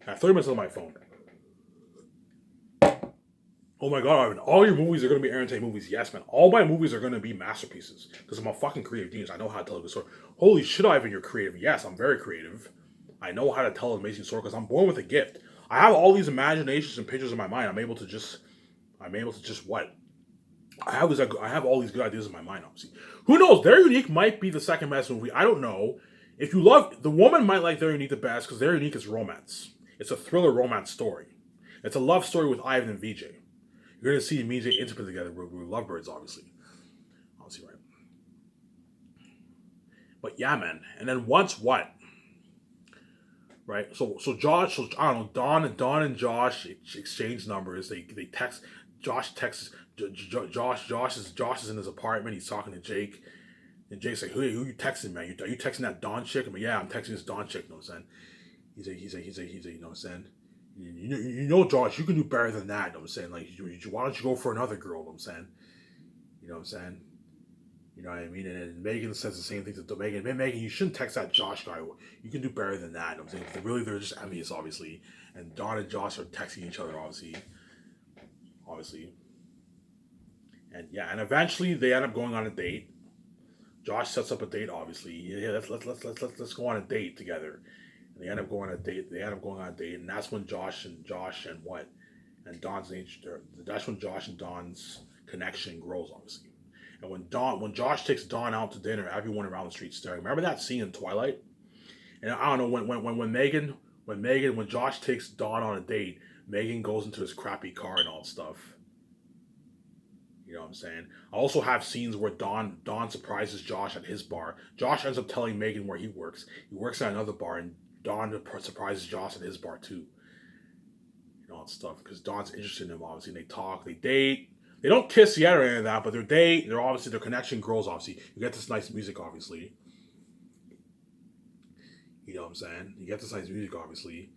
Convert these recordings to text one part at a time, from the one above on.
I have 30 minutes on my phone. Oh my god, Ivan, all your movies are going to be entertaining movies. Yes, man. All my movies are going to be masterpieces because I'm a fucking creative genius. I know how to tell a good story. Holy shit, Ivan, you're creative. Yes, I'm very creative. I know how to tell an amazing story because I'm born with a gift. I have all these imaginations and pictures in my mind. I'm able to just what? I have all these good ideas in my mind, obviously. Who knows? Their Unique might be the second best movie. I don't know. If you love, the woman might like Their Unique the best because Their Unique is romance. It's a thriller romance story. It's a love story with Ivan and VJ. You're gonna see me and VJ intimate together. We're lovebirds, obviously, right? But yeah, man. And then once what? Right. So Josh. So I don't know. Don and Josh exchange numbers. They text. Josh texts Josh. Josh is in his apartment. He's talking to Jake. And Jake's like, who you texting, man? Are you texting that Don chick? I'm like, yeah, I'm texting this Don chick. You know what I'm saying? You know what I'm saying? You know, Josh, you can do better than that. You know what I'm saying? Like, why don't you go for another girl? You know what I'm saying? You know what I'm saying? You know what I mean? And Megan says the same thing to Megan. Man, Megan, you shouldn't text that Josh guy. You can do better than that. You know what I'm saying? Really, they're just envious, obviously. And Don and Josh are texting each other, obviously. And yeah, and eventually they end up going on a date. Josh sets up a date, obviously. Yeah, let's go on a date together. And they end up going on a date. They end up going on a date, and that's when Josh and what and Don's nature. That's when Josh and Don's connection grows, obviously. And when Josh takes Don out to dinner, everyone around the street staring. Remember that scene in Twilight? And I don't know when Josh takes Don on a date, Megan goes into his crappy car and all that stuff. You know what I'm saying? I also have scenes where Don surprises Josh at his bar. Josh ends up telling Megan where he works. He works at another bar, and Don surprises Josh at his bar too. You know, and stuff because Don's interested in him. Obviously, and they talk, they date. They don't kiss yet or any of that, but they date. They're obviously their connection grows. Obviously, you get this nice music. Obviously, you know what I'm saying. You get this nice music. Obviously,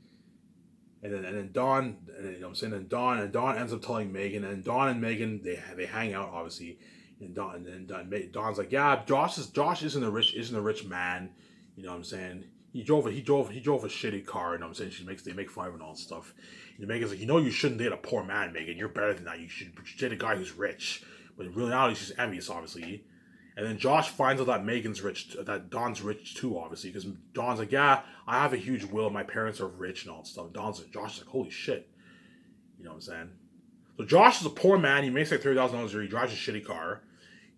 and then Dawn, and, you know what I'm saying, and Dawn ends up telling Megan, and Dawn and Megan they hang out obviously, and Dawn's like, yeah, Josh isn't a rich man, you know what I'm saying. He drove a shitty car, you know what I'm saying. They make fun of him and all that stuff. And Megan's like, you shouldn't date a poor man, Megan. You're better than that. You should date a guy who's rich. But in reality, she's envious, obviously. And then Josh finds out that Don's rich too, obviously, because Don's like, yeah, I have a huge will. My parents are rich and all that stuff. Josh is like, holy shit, you know what I'm saying? So Josh is a poor man. He makes like $30,000 a year. He drives a shitty car.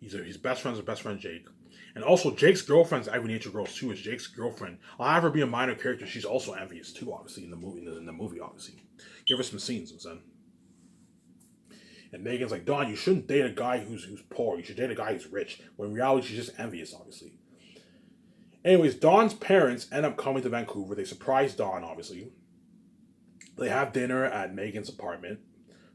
His best friend's his best friend Jake, and also Jake's girlfriend's Ivy Nature Girls too. Is Jake's girlfriend? I'll have her be a minor character. She's also envious too, obviously in the movie. In the movie, obviously, give her some scenes, I'm saying. And Megan's like, Don, you shouldn't date a guy who's poor. You should date a guy who's rich. When in reality, she's just envious, obviously. Anyways, Don's parents end up coming to Vancouver. They surprise Don, obviously. They have dinner at Megan's apartment.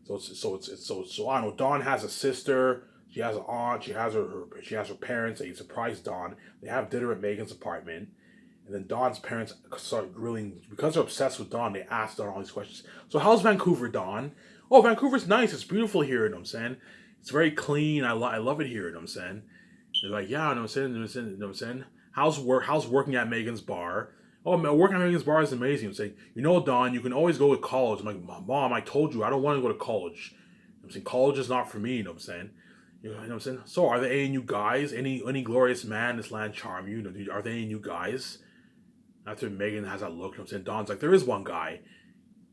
So I don't know. Dawn has a sister. She has an aunt. She has her parents. They surprise Dawn. They have dinner at Megan's apartment. And then Dawn's parents start grilling because they're obsessed with Dawn. They ask Dawn all these questions. So how's Vancouver, Dawn? Oh, Vancouver's nice. It's beautiful here. You know what I'm saying? It's very clean. I love it here. You know what I'm saying? They're like, yeah, you know what I'm saying? You know what I'm saying? How's working at Megan's bar? Oh, man, working at Megan's bar is amazing. I'm saying, Don, you can always go to college. I'm like, Mom, I told you, I don't want to go to college. I'm saying, college is not for me. You know what I'm saying? You know what I'm saying? So, are there any new guys? Any glorious man in this land charm you? Are there any new guys? After Megan has that look, you know what I'm saying? Don's like, there is one guy.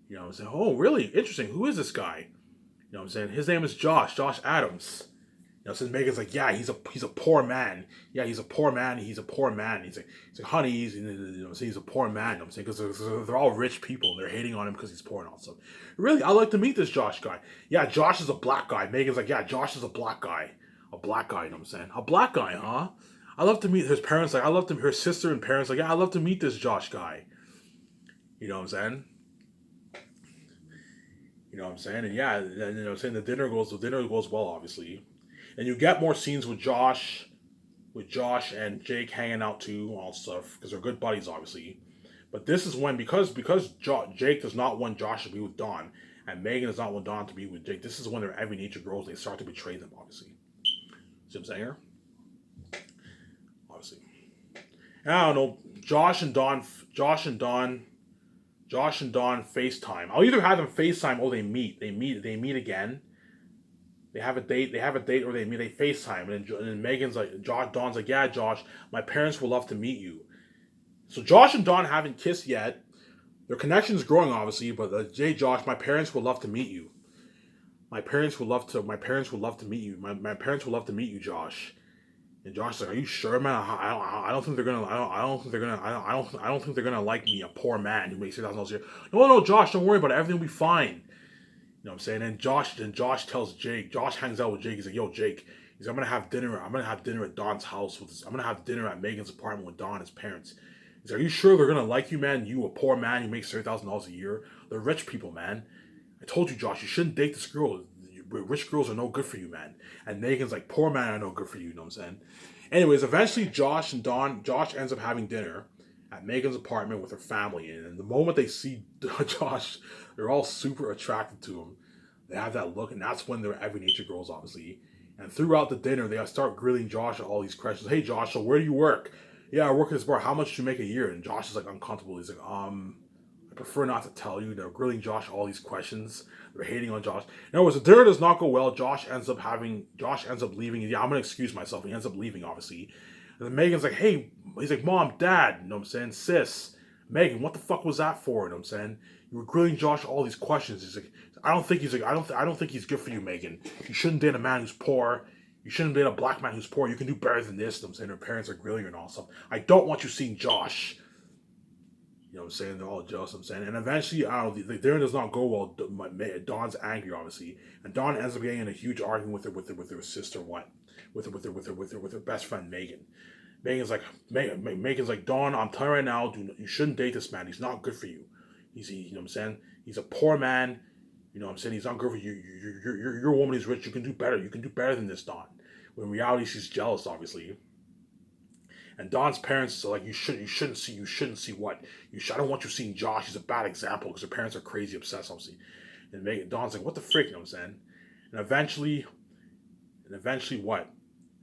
You know what I'm saying? Oh, really? Interesting. Who is this guy? You know what I'm saying? His name is Josh Adams. You know, since Megan's like, yeah, he's a poor man. Yeah, he's a poor man. He's a poor man. He's like, honey, he's a poor man. You know what I'm saying, because they're all rich people and they're hating on him because he's poor and all stuff. Really, I'd like to meet this Josh guy. Yeah, Josh is a black guy. Megan's like, yeah, Josh is a black guy. A black guy. You know what I'm saying? A black guy, huh? I love to meet his parents. Like, I love to her sister and parents. Like, yeah, I love to meet this Josh guy. You know what I'm saying? You know what I'm saying? And yeah, and, you know, saying the dinner goes well, obviously, and you get more scenes with Josh and Jake hanging out too, all stuff because they're good buddies, obviously. But this is when Jake does not want Josh to be with Dawn, and Megan does not want Dawn to be with Jake. This is when their every nature grows. They start to betray them, obviously. See what I'm saying here? Obviously. And I don't know. Josh and Dawn Josh and Dawn FaceTime. I'll either have them FaceTime or they meet. They meet again. They have a date. They have a date, or they meet. They FaceTime, and then Megan's like, Dawn's like, yeah, Josh, my parents would love to meet you. So Josh and Dawn haven't kissed yet. Their connection is growing, obviously. But hey, Josh, my parents would love to meet you. My parents would love to. My parents would love to meet you. My parents would love to meet you, Josh. And Josh's like, "Are you sure, man? I don't think they're gonna. I don't think they're gonna. I don't think they're gonna like me, a poor man who makes $6,000 a year. No, Josh, don't worry about it. Everything will be fine. You know what I'm saying?" And Josh tells Jake. Josh hangs out with Jake. He's like, "Yo, Jake. He's like, I'm gonna have dinner. I'm gonna have dinner at Don's house with. I'm gonna have dinner at Megan's apartment with Don and his parents." He's like, "Are you sure they're gonna like you, man? You, a poor man who makes $30,000 a year. They're rich people, man. I told you, Josh. You shouldn't date this girl. Rich girls are no good for you, man." And Megan's like, "Poor man are no good for you." You know what I'm saying? Anyways, eventually Josh ends up having dinner at Megan's apartment with her family. And the moment they see Josh, they're all super attracted to him. They have that look, and that's when they're every nature girls, obviously. And throughout the dinner, they start grilling Josh with all these questions. "Hey, Josh, so where do you work?" "Yeah, I work at this bar. How much do you make a year?" And Josh is like uncomfortable. He's like, I prefer not to tell you." They're grilling Josh all these questions. They're hating on Josh. In other words, the dinner does not go well. Josh ends up leaving. Yeah, I'm gonna excuse myself. He ends up leaving, obviously. And then Megan's like, "Hey," he's like, "Mom, Dad," you know what I'm saying? "Sis, Megan, what the fuck was that for?" You know what I'm saying? "You were grilling Josh all these questions." He's like, I don't think he's good for you, Megan. You shouldn't date a man who's poor. You shouldn't date a black man who's poor. You can do better than this." You know what I'm saying? Her parents are grilling her and all stuff. "I don't want you seeing Josh." You know what I'm saying? They're all jealous, I'm saying. And eventually, I don't know, the dinner does not go well. Dawn's angry, obviously. And Dawn ends up getting in a huge argument with her sister, with her best friend, Megan. Megan's like, "Dawn, I'm telling you right now, you shouldn't date this man. He's not good for you. You know what I'm saying? He's a poor man. You know what I'm saying? He's not good for you. You're a woman who's rich. You can do better. You can do better than this, Dawn." When in reality, she's jealous, obviously. And Don's parents are like, you shouldn't see what? I don't want you seeing Josh. He's a bad example," because her parents are crazy obsessed, obviously. And Don's like, "What the frick?" You know what I'm saying? And eventually what?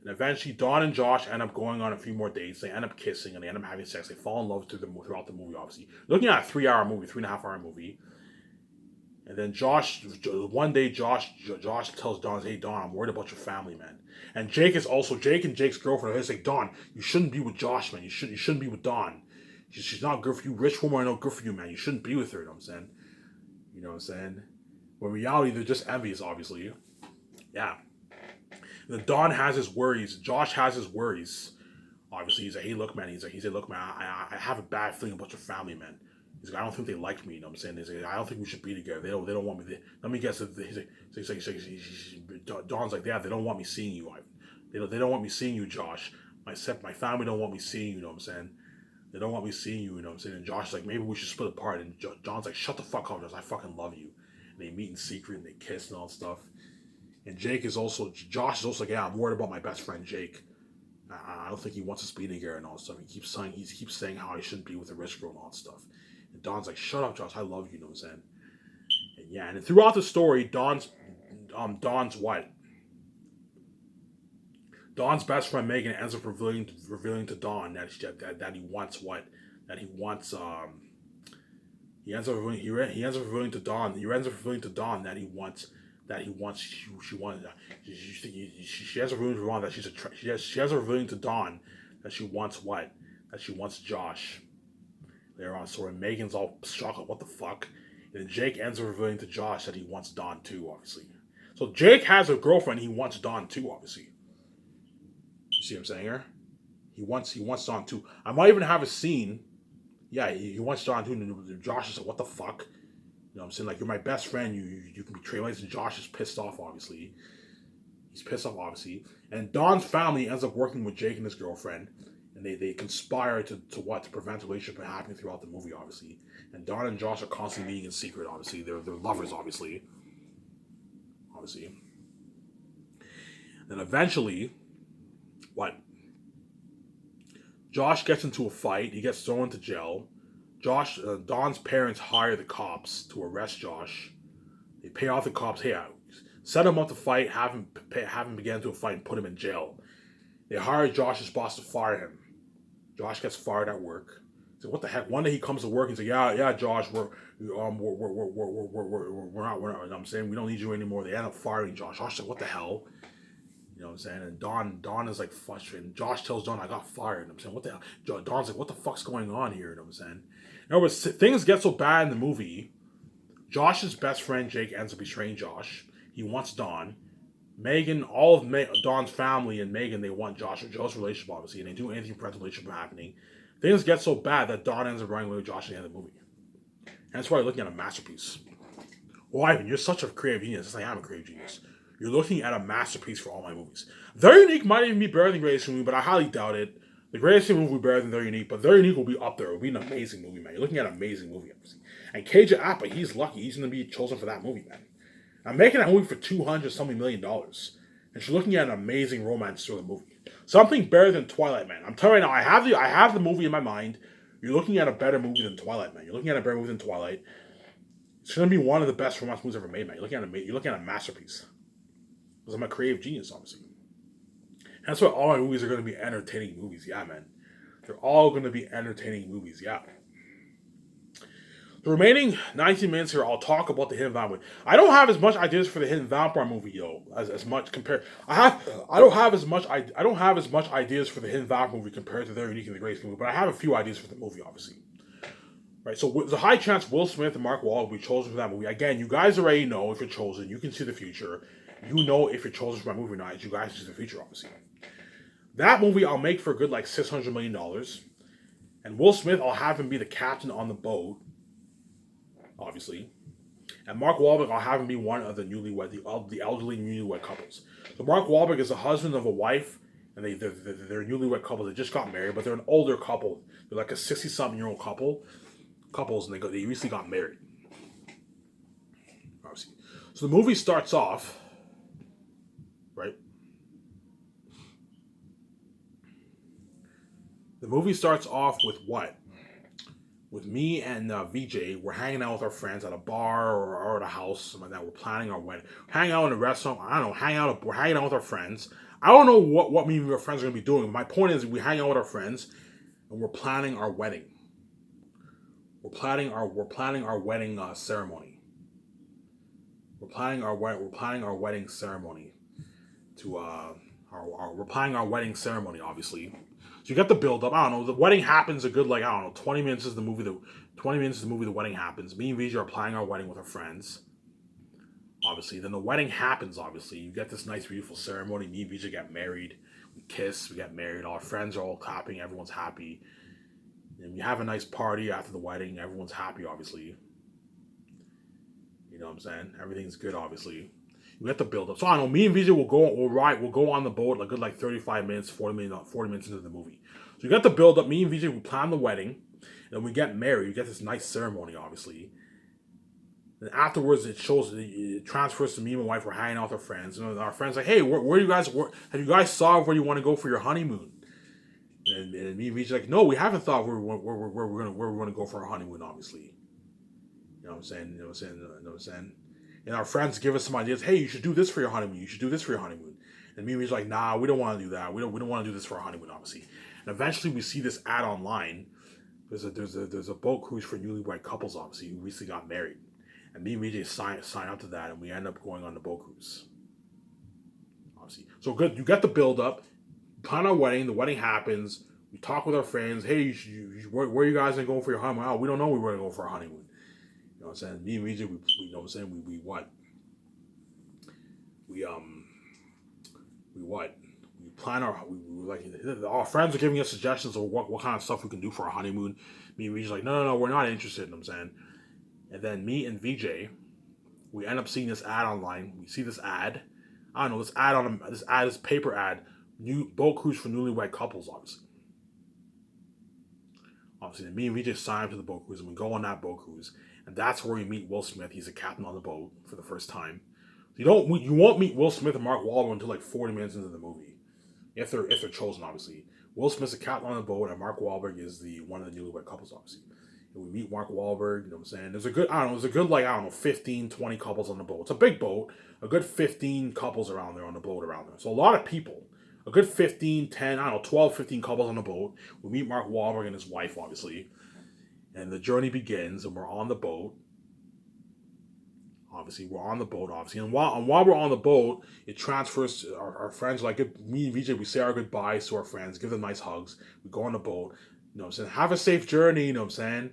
And eventually Dawn and Josh end up going on a few more dates. They end up kissing and they end up having sex. They fall in love throughout the movie, obviously. Looking at a 3-hour movie, 3.5-hour movie. And then one day Josh tells Dawn, "Hey, Dawn, I'm worried about your family, man." And Jake and Jake's girlfriend is like, "Dawn, you shouldn't be with Josh, man. You shouldn't be with Dawn. She's not good for you. Rich women are not good for you, man. You shouldn't be with her." You know what I'm saying? You know what I'm saying? When in reality, they're just envious, obviously. Yeah. The Dawn has his worries. Josh has his worries. Obviously, he's like, "Hey, look, man." He's like, "Look, man, I have a bad feeling about your family, man." He's like, "I don't think they like me." You know what I'm saying? He's like, "I don't think we should be together. They don't want me." Let me guess. Dawn's like, "Yeah, they don't want me seeing you. They don't want me seeing you, Josh. My family don't want me seeing you." You know what I'm saying? They don't want me seeing you. You know what I'm saying? And Josh's like, "Maybe we should split apart." And John's like, "Shut the fuck up, Josh. I fucking love you." And they meet in secret and they kiss and all stuff. And Josh is also like, "Yeah, I'm worried about my best friend Jake. I don't think he wants us to be together and all stuff. He keeps saying how I shouldn't be with a rich girl and all that stuff." And Dawn's like, "Shut up, Josh. I love you." You know what I'm saying? And yeah, and throughout the story, Dawn's what? Dawn's best friend Megan ends up revealing to Dawn that he wants what? That he wants he ends up revealing to Dawn that he wants she ends up revealing to Dawn that she ends up revealing to Dawn that she wants what? That she wants Josh. Later on, so Megan's all shocked, "What the fuck?" And Jake ends up revealing to Josh that he wants Dawn too, obviously. So Jake has a girlfriend, he wants Dawn too, obviously. You see what I'm saying here? He wants Dawn too. I might even have a scene. Yeah, he wants Dawn too. And Josh is like, "What the fuck?" You know what I'm saying? Like, "You're my best friend. You can betray me." And Josh is pissed off, obviously. He's pissed off, obviously. And Dawn's family ends up working with Jake and his girlfriend. And they conspire to prevent a relationship from happening throughout the movie, obviously. And Dawn and Josh are constantly meeting in secret, obviously. They're lovers, obviously. Then eventually, what? Josh gets into a fight. He gets thrown into jail. Dawn's parents hire the cops to arrest Josh. They pay off the cops. "Hey, set him up to fight. Have him begin into a fight and put him in jail." They hire Josh's boss to fire him. Josh gets fired at work. So what the heck? One day he comes to work and says, yeah, Josh, we're not, you know what I'm saying, we don't need you anymore. They end up firing Josh. Josh said, what the hell? You know what I'm saying? And Don is like frustrated. Josh tells Don, I got fired. I'm saying, what the hell? Don's like, what the fuck's going on here? You know what I'm saying? In other words, things get so bad in the movie. Josh's best friend Jake ends up betraying Josh. He wants Don. Megan, all of Don's family and Megan, they want Josh's relationship, obviously, and they do anything to prevent the relationship from happening. Things get so bad that Don ends up running away with Josh at the end of the movie. And that's why you're looking at a masterpiece. Well, Ivan, you're such a creative genius. Yes, I am a creative genius. You're looking at a masterpiece for all my movies. Very Unique might even be better than Greatest movie, but I highly doubt it. The Greatest movie will be better than Very Unique, but Very Unique will be up there. It will be an amazing movie, man. You're looking at an amazing movie, obviously. And KJ Apa, he's lucky. He's going to be chosen for that movie, man. I'm making that movie for $200-something million. And she's looking at an amazing romance thriller movie. Something better than Twilight, man. I'm telling you right now, I have the movie in my mind. You're looking at a better movie than Twilight, man. You're looking at a better movie than Twilight. It's going to be one of the best romance movies ever made, man. You're looking at a masterpiece. Because I'm a creative genius, obviously. And that's why all my movies are going to be entertaining movies. Yeah, man. They're all going to be entertaining movies. Yeah. The remaining 19 minutes here, I'll talk about the Hidden Vampire movie. I don't have as much ideas for the Hidden Vampire movie, yo, as much compared. I don't have as much ideas for the Hidden Vampire movie compared to Very Unique and the Greatest movie, but I have a few ideas for the movie, obviously. Right, so there's a high chance Will Smith and Mark Wahlberg will be chosen for that movie. Again, you guys already know if you're chosen. You can see the future. You know if you're chosen for my movie or not. You guys see the future, obviously. That movie I'll make for a good like $600 million. And Will Smith, I'll have him be the captain on the boat, obviously. And Mark Wahlberg, I'll have him be one of the the elderly newlywed couples. So Mark Wahlberg is the husband of a wife, and they're newlywed couple. They just got married, but they're an older couple. They're like a 60-something-year-old couples, and they recently got married. Obviously. So the movie starts off, right? The movie starts off with what? With me and VJ, we're hanging out with our friends at a bar or at a house, something like that. We're planning our wedding. Hanging out in a restaurant. I don't know. We're hanging out with our friends. I don't know what me and our friends are going to be doing. My point is, we hang out with our friends, and we're planning our wedding. We're planning our wedding ceremony. We're planning our wedding ceremony we're planning our wedding ceremony, obviously. So you get the build up. I don't know. The wedding happens a good 20 minutes is the movie. The wedding happens. Me and VJ are planning our wedding with our friends. Obviously, then the wedding happens. Obviously, you get this nice, beautiful ceremony. Me and VJ get married. We kiss. We get married. Our friends are all clapping. Everyone's happy. And we have a nice party after the wedding. Everyone's happy, obviously. You know what I'm saying? Everything's good, obviously. We get the build up. So I don't know, me and VJ will go on the boat a good 35 minutes, 40 minutes into the movie. So you get the build up. Me and VJ, we plan the wedding. And we get married. You get this nice ceremony, obviously. And afterwards, it transfers to me and my wife. We're hanging out with our friends. And our friends like, hey, where you guys, have you guys saw where you want to go for your honeymoon? And me and VJ like, no, we haven't thought where we're gonna go for our honeymoon, obviously. You know what I'm saying? And our friends give us some ideas. Hey, you should do this for your honeymoon. You should do this for your honeymoon. And me and VJ like, nah, we don't want to do that. We don't want to do this for our honeymoon, obviously. And eventually, we see this ad online. There's a boat cruise for newlywed couples, obviously, who recently got married. And me and VJ sign up to that, and we end up going on the boat cruise. Obviously, so good. You get the build up. Plan our wedding. The wedding happens. We talk with our friends. Hey, where are you guys going for your honeymoon? Oh, we don't know. We were going to go for our honeymoon. You know what I'm saying? Me and VJ, we you know what I'm saying? We what? We plan our friends are giving us suggestions of what kind of stuff we can do for our honeymoon. Me and VJ's like, no, we're not interested. You know what I'm saying? And then me and VJ, we end up seeing this ad online. We see this ad. I don't know, this paper ad, new boat cruise for newlywed couples, obviously. Obviously, me and VJ sign up to the boat cruise, and we go on that boat cruise, and that's where we meet Will Smith. He's a captain on the boat for the first time. You won't meet Will Smith and Mark Wahlberg until like 40 minutes into the movie, if they're chosen, obviously. Will Smith's a captain on the boat, and Mark Wahlberg is one of the newlywed couples, obviously. And we meet Mark Wahlberg. You know what I'm saying? There's a good 15, 20 couples on the boat. It's a big boat. A good 15 couples around there on the boat around there. So a lot of people. A good 15, 10, 12, 15 couples on the boat. We meet Mark Wahlberg and his wife, obviously. And the journey begins, and we're on the boat. Obviously, we're on the boat, obviously. And while we're on the boat, it transfers to our friends. Like me and VJ, we say our goodbyes to our friends, give them nice hugs. We go on the boat. You know what I'm saying? Have a safe journey, you know what I'm saying?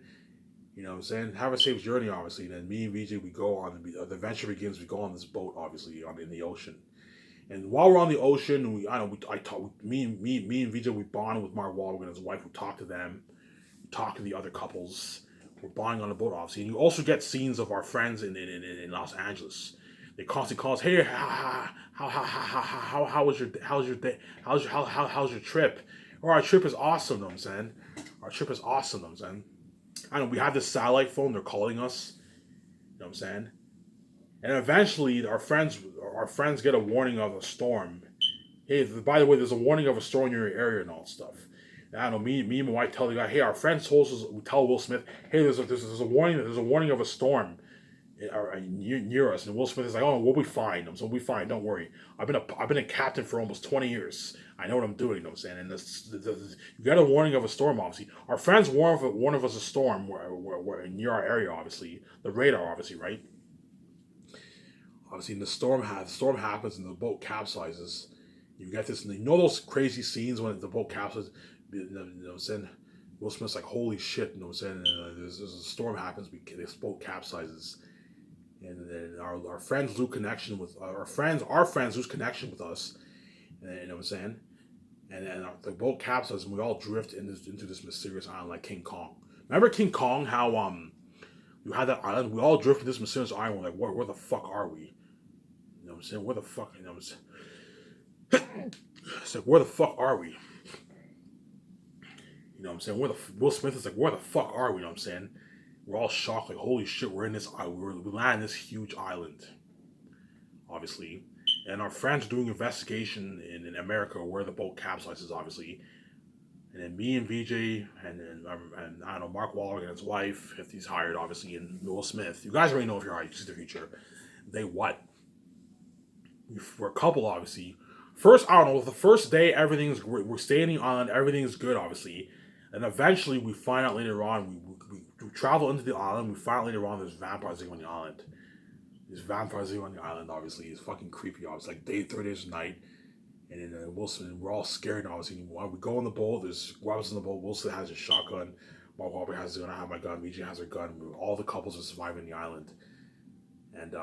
You know what I'm saying? Have a safe journey, obviously. And then me and VJ, we go on, the adventure begins. We go on this boat, obviously, in the ocean. And while we're on the ocean, I talk, me and VJ, we bond with Mark Wahlberg and his wife. We talk to them, we talk to the other couples. We're bonding on the boat, obviously. And you also get scenes of our friends in Los Angeles. They constantly call us, hey, how was your day? How's your trip? Or our trip is awesome, you know what I'm saying? Our trip is awesome, you know what I'm saying? I know we have this satellite phone, they're calling us. You know what I'm saying? And eventually our friends get a warning of a storm. Hey, by the way, there's a warning of a storm in your area and all that stuff. And I don't know, me and my wife tell the guy, hey, our friend told us, we tell Will Smith, hey, there's a warning of a storm near us. And Will Smith is like, oh, we'll be fine. So we'll be fine, don't worry. I've been a captain for almost 20 years. I know what I'm doing, you know what I'm saying? And you got a warning of a storm, obviously. Our friends warn of us a storm where near our area, obviously. The radar, obviously, right? Obviously, the storm happens and the boat capsizes. You get this, those crazy scenes when the boat capsizes. You know what I'm saying? Will Smith's like, holy shit, you know what I'm saying? And there's a storm happens, this boat capsizes. And then our friends lose connection with our friends lose connection with us. And, you know what I'm saying? And then the boat capsizes and we all drift into this mysterious island like King Kong. Remember King Kong, how you had that island? We all drifted this mysterious island. We're like, where the fuck are we? You know what I'm saying? Where the fuck? You know what I'm saying? It's like, where the fuck are we? You know what I'm saying? Will Smith is like, where the fuck are we? You know what I'm saying? We're all shocked, like, holy shit, we're in this island. We land in this huge island, obviously. And our friends doing investigation in America where the boat capsizes, obviously. And then me and VJ and I don't know, Mark Wahlberg and his wife, if he's hired, obviously, and Will Smith. You guys already know if you're hired, you see the future. They what? We're a couple, obviously. First, I don't know, the first day, we're staying on the island, everything's good, obviously. And eventually, we find out later on, we travel into the island, we find out later on there's vampires living on the island. There's vampires living on the island, obviously. It's fucking creepy, obviously. Like day, 3 days, night. And then Wilson, we're all scared, obviously. We go on the boat, there's weapons on the boat. Wilson has his shotgun. Mark Wahlberg has his gun, I have my gun, VJ has her gun. All the couples are surviving the island. And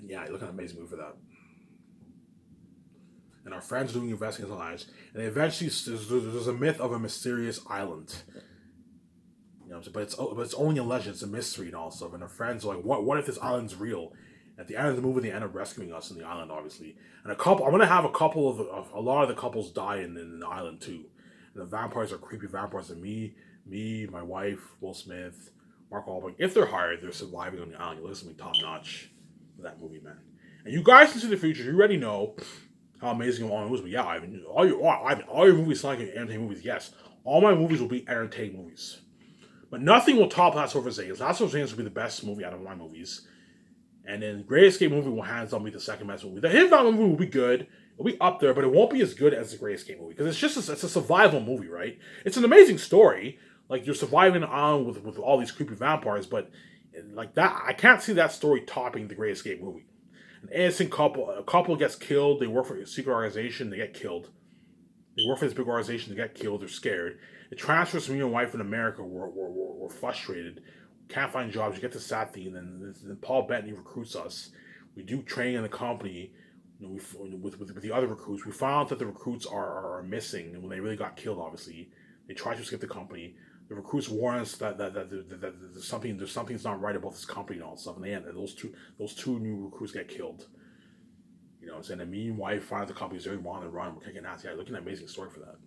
yeah, you look at an amazing movie for that. And our friends doing investigations on lives. And eventually, there's a myth of a mysterious island. You know, but it's only a legend. It's a mystery and all stuff. And our friends are like, what if this island's real? At the end of the movie, they end up rescuing us in the island, obviously. And I'm gonna have a lot of the couples die in the island too. And the vampires are creepy vampires. And me, my wife, Will Smith, Mark Wahlberg. If they're hired, they're surviving on the island. You listen to me, top notch for that movie, man. And you guys can see the future. You already know how amazing all my movies. But yeah, all your movies sound like entertaining movies. Yes, all my movies will be entertaining movies. But nothing will top Last of Us Vegas. Last of Us Vegas will be the best movie out of my movies. And then Great Escape movie will hands down be the second best movie. The Hidden Valley movie will be good. It'll be up there, but it won't be as good as the Great Escape movie. Because it's a survival movie, right? It's an amazing story. Like, you're surviving on with all these creepy vampires, but like that, I can't see that story topping the Great Escape movie. An innocent a couple gets killed, they work for a secret organization, they get killed. They work for this big organization, they get killed, they're scared. It transfers to me and wife in America, we're frustrated, can't find jobs, you get to Sathi, and then Paul Bettany recruits us. We do training in the company, you know, with the other recruits. We found out that the recruits are missing, and when they really got killed, obviously, they try to escape the company. The recruits warn us that there's something's not right about this company and all that stuff. And they end, those two new recruits get killed. You know what I'm saying? And me and wife find out the company's very on the run. We're kicking ass. Yeah, looking at an amazing story for that.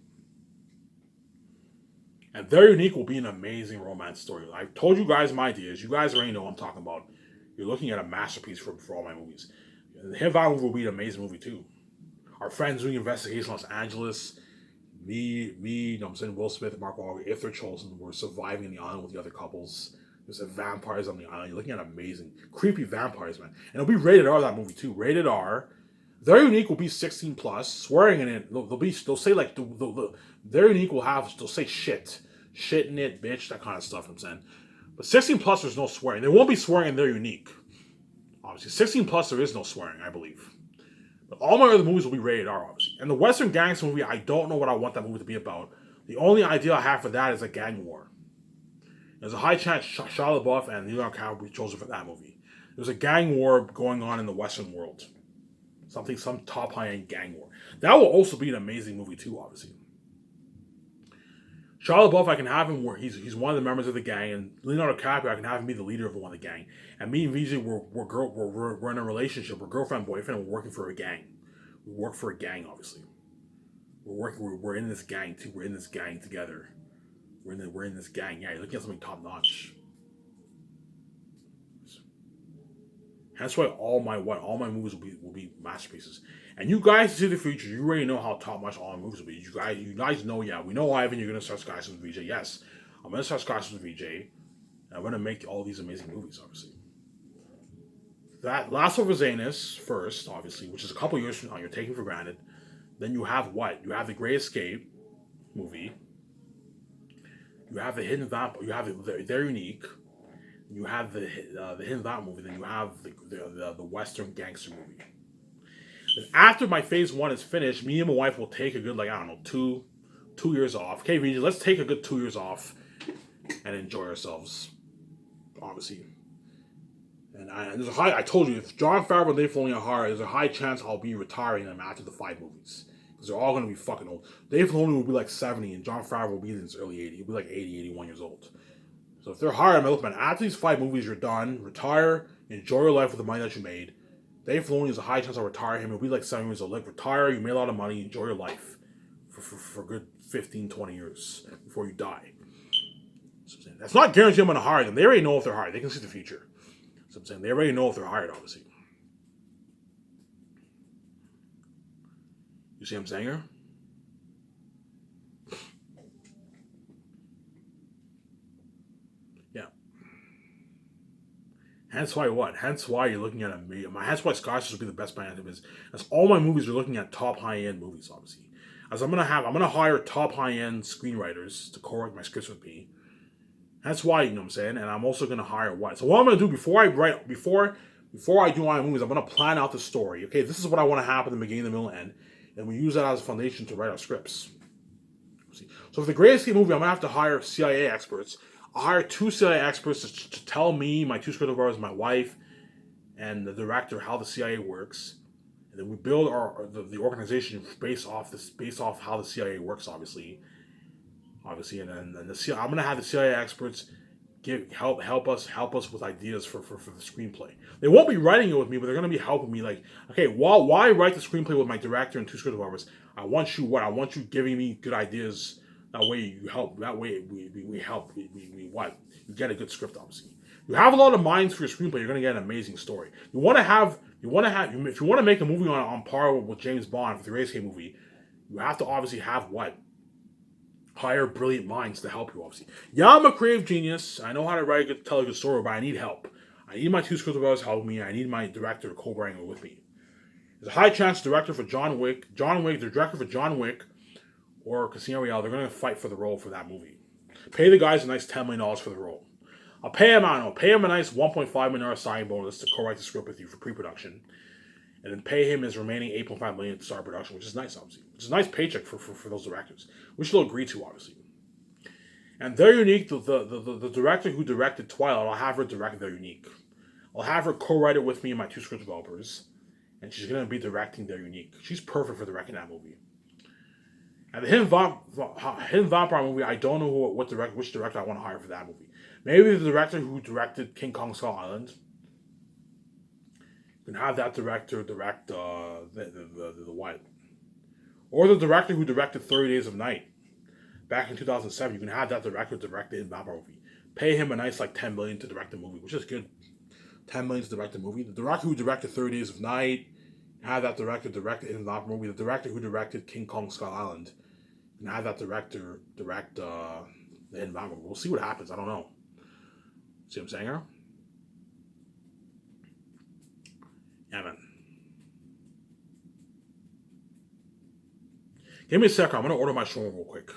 And Very Unique will be an amazing romance story. I told you guys my ideas. You guys already know what I'm talking about. You're looking at a masterpiece for all my movies. The Hidden Valley movie will be an amazing movie too. Our friends doing investigation in Los Angeles. Me, you know what I'm saying, Will Smith and Mark Wahlberg, if they're chosen, we're surviving the island with the other couples. There's vampires on the island. You're looking at amazing, creepy vampires, man. And it'll be rated R, that movie too. Rated R. Very Unique will be 16+. Swearing in it, they'll say like, Very Unique they'll say shit. shit in it, bitch, that kind of stuff. I'm saying, but 16 plus there's no swearing. There won't be swearing, and they're unique. Obviously, 16 plus there is no swearing, I believe. But all my other movies will be rated R, obviously. And the Western Gangster movie, I don't know what I want that movie to be about. The only idea I have for that is a gang war. There's a high chance Shia LaBeouf and Leonardo DiCaprio will be chosen for that movie. There's a gang war going on in the Western world. Some top high-end gang war. That will also be an amazing movie too, obviously. Shia LaBeouf, I can have him where he's one of the members of the gang, and Leonardo DiCaprio, I can have him be the leader of one of the gang. And me and VJ, we're in a relationship. We're girlfriend, boyfriend, and we're working for a gang. We work for a gang, obviously. We're in this gang too. We're in this gang together. We're in this gang. Yeah, you're looking at something top notch. That's why all my movies will be masterpieces. And you guys see the future. You already know how top notch all my movies will be. You guys know. Yeah, we know Ivan. You're gonna start Skyscraper with VJ. Yes, I'm gonna start Skyscraper with VJ. And I'm gonna make all these amazing movies. Obviously, that Last of Zanus first, obviously, which is a couple years from now. You're taking for granted. Then you have what? You have the Great Escape movie. You have the Hidden Vampire. You have They're Unique. You have the Hidden Vampire movie. Then you have the Western Gangster movie. Then after my phase 1 is finished, me and my wife will take a good, like, I don't know, two years off. Okay, VJ, let's take a good 2 years off and enjoy ourselves. Obviously. And there's a high, I told you, if Jon Favreau and Dave Filoni are hard, there's a high chance I'll be retiring them after the 5 movies. Because they're all going to be fucking old. Dave Filoni will be like 70, and Jon Favreau will be in his early 80s. He'll be like 80, 81 years old. So if they're hard, I'm like, man, after these 5 movies, you're done. Retire. Enjoy your life with the money that you made. Dave Filoni is a high chance I'll retire him. He'll be like 7 years old. Like, retire, you made a lot of money, enjoy your life for a good 15, 20 years before you die. So that's not guaranteed I'm going to hire them. They already know if they're hired. They can see the future. So I'm saying they already know if they're hired, obviously. You see what I'm saying here? Yeah. Hence why what? Hence why you're looking at hence why Scotch will be the best band of his. As all my movies are looking at top high-end movies, obviously. As I'm gonna hire top high-end screenwriters to co-write my scripts with me. That's why, you know what I'm saying? And I'm also gonna hire what? So what I'm gonna do before I do my movies, I'm gonna plan out the story. Okay, this is what I want to happen in the beginning, the middle, and end. And we use that as a foundation to write our scripts. So for the Great Escape movie, I'm gonna have to hire CIA experts. I'll hire 2 CIA experts to tell me, my 2 script writers, my wife, and the director how the CIA works. And then we build the organization based off how the CIA works, obviously. And then I'm gonna have the CIA experts help us with ideas for the screenplay. They won't be writing it with me, but they're gonna be helping me. Like, okay, why write the screenplay with my director and 2 script writers? I want you giving me good ideas. That way you help. That way we help. You get a good script, obviously. You have a lot of minds for your screenplay, you're gonna get an amazing story. If you want to make a movie on par with James Bond for the Great Escape movie, you have to obviously have hire brilliant minds to help you, obviously. Yeah, I'm a creative genius. I know how to tell a good story, but I need help. I need my 2 script writers helping me. I need my director to co-write it with me. There's a high chance the director for John Wick, or Casino Royale, they're going to fight for the role for that movie. Pay the guys a nice $10 million for the role. I'll pay him a nice $1.5 million signing bonus to co-write the script with you for pre-production. And then pay him his remaining $8.5 million to start production, which is nice, obviously. Which is a nice paycheck for those directors, which they'll agree to, obviously. And They're Unique, the director who directed Twilight, I'll have her direct They're Unique. I'll have her co-write it with me and my 2 script developers, and she's going to be directing They're Unique. She's perfect for directing that movie. And the Hidden Vampire movie, I don't know which director I want to hire for that movie. Maybe the director who directed King Kong Skull Island. You can have that director direct the what? Or the director who directed 30 Days of Night back in 2007. You can have that director direct the Hidden Vampire movie. Pay him a nice like $10 million to direct the movie, which is good. $10 million to direct the movie. The director who directed 30 Days of Night, have that director direct the Hidden Vampire movie. The director who directed King Kong Skull Island, and have that director direct the Hidden Vampire movie. We'll see what happens. I don't know. See what I'm saying here? Yeah, man. Give me a second. I'm going to order my shawarma real quick.